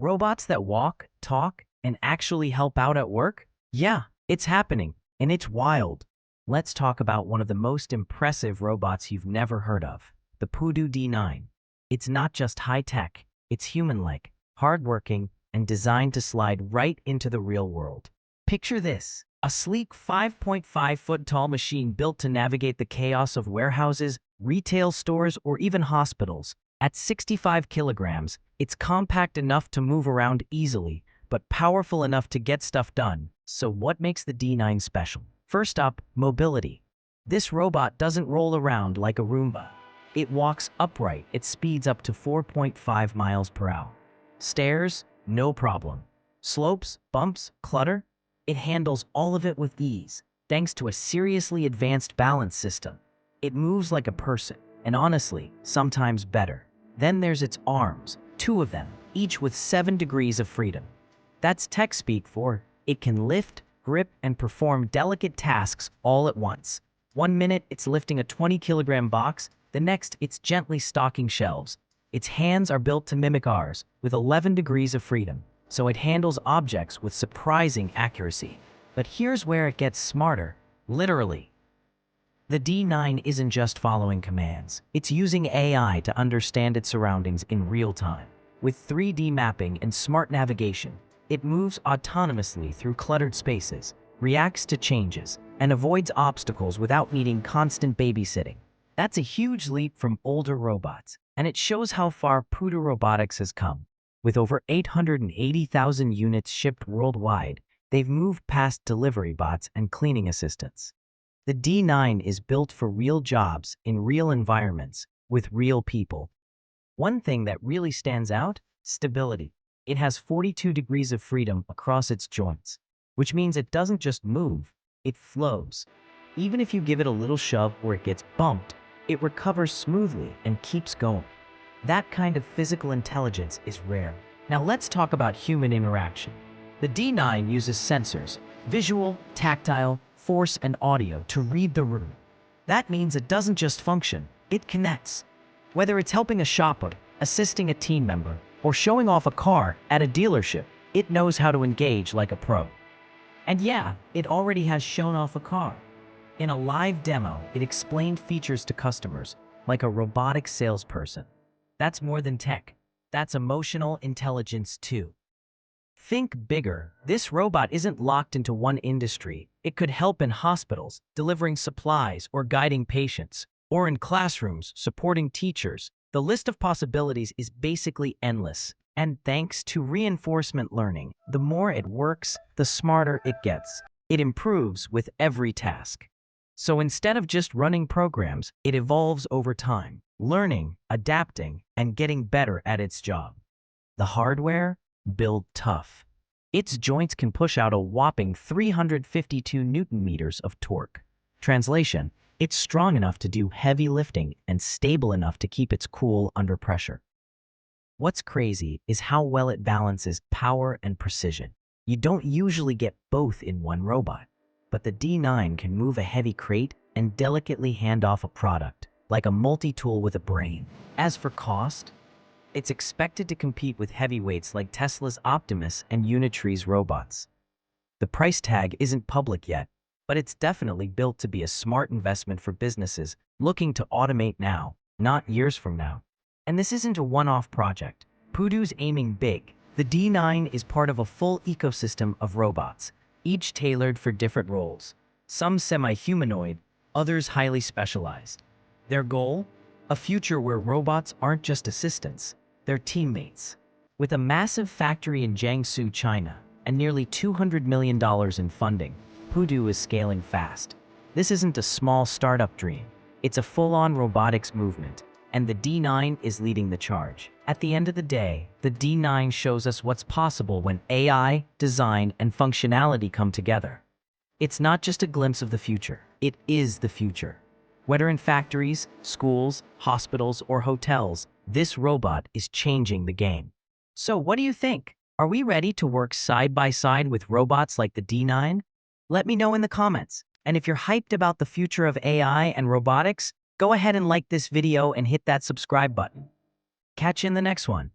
Robots that walk, talk, and actually help out at work? Yeah, it's happening, and it's wild. Let's talk about one of the most impressive robots you've never heard of, the Pudu D9. It's not just high-tech, it's human-like, hardworking, and designed to slide right into the real world. Picture this, a sleek 5.5-foot-tall machine built to navigate the chaos of warehouses, retail stores, or even hospitals. At 65 kilograms, it's compact enough to move around easily, but powerful enough to get stuff done. So what makes the D9 special? First up, mobility. This robot doesn't roll around like a Roomba. It walks upright at speeds up to 4.5 miles per hour. Stairs? No problem. Slopes, bumps, clutter? It handles all of it with ease, thanks to a seriously advanced balance system. It moves like a person, and honestly, sometimes better. Then there's its arms, 2 of them, each with 7 degrees of freedom. That's tech speak for it can lift, grip, and perform delicate tasks all at once. 1 minute it's lifting a 20-kilogram box, the next it's gently stocking shelves. Its hands are built to mimic ours, with 11 degrees of freedom, so it handles objects with surprising accuracy. But here's where it gets smarter, literally. The D9 isn't just following commands, it's using AI to understand its surroundings in real time. With 3D mapping and smart navigation, it moves autonomously through cluttered spaces, reacts to changes, and avoids obstacles without needing constant babysitting. That's a huge leap from older robots, and it shows how far Pudu Robotics has come. With over 880,000 units shipped worldwide, they've moved past delivery bots and cleaning assistants. The D9 is built for real jobs in real environments with real people. One thing that really stands out? Stability. It has 42 degrees of freedom across its joints, which means it doesn't just move, it flows. Even if you give it a little shove or it gets bumped, it recovers smoothly and keeps going. That kind of physical intelligence is rare. Now let's talk about human interaction. The D9 uses sensors, visual, tactile, force, and audio to read the room. That means it doesn't just function, it connects. Whether it's helping a shopper, assisting a team member, or showing off a car at a dealership, it knows how to engage like a pro. And yeah, it already has shown off a car. In a live demo, it explained features to customers, like a robotic salesperson. That's more than tech. That's emotional intelligence too. Think bigger. This robot isn't locked into one industry. It could help in hospitals, delivering supplies or guiding patients, or in classrooms, supporting teachers. The list of possibilities is basically endless. And thanks to reinforcement learning, the more it works, the smarter it gets. It improves with every task. So instead of just running programs, it evolves over time, learning, adapting, and getting better at its job. The hardware? Built tough. Its joints can push out a whopping 352 Newton meters of torque. Translation: it's strong enough to do heavy lifting and stable enough to keep its cool under pressure. What's crazy is how well it balances power and precision. You don't usually get both in one robot, but the D9 can move a heavy crate and delicately hand off a product, like a multi-tool with a brain. As for cost, it's expected to compete with heavyweights like Tesla's Optimus and Unitree's robots. The price tag isn't public yet, but it's definitely built to be a smart investment for businesses looking to automate now, not years from now. And this isn't a one-off project. Pudu's aiming big. The D9 is part of a full ecosystem of robots, each tailored for different roles. Some semi-humanoid, others highly specialized. Their goal? A future where robots aren't just assistants, they're teammates. With a massive factory in Jiangsu, China, and nearly $200 million in funding, Pudu is scaling fast. This isn't a small startup dream. It's a full-on robotics movement, and the D9 is leading the charge. At the end of the day, the D9 shows us what's possible when AI, design, and functionality come together. It's not just a glimpse of the future, it is the future. Whether in factories, schools, hospitals, or hotels, this robot is changing the game. So what do you think? Are we ready to work side by side with robots like the D9? Let me know in the comments. And if you're hyped about the future of AI and robotics, go ahead and like this video and hit that subscribe button. Catch you in the next one.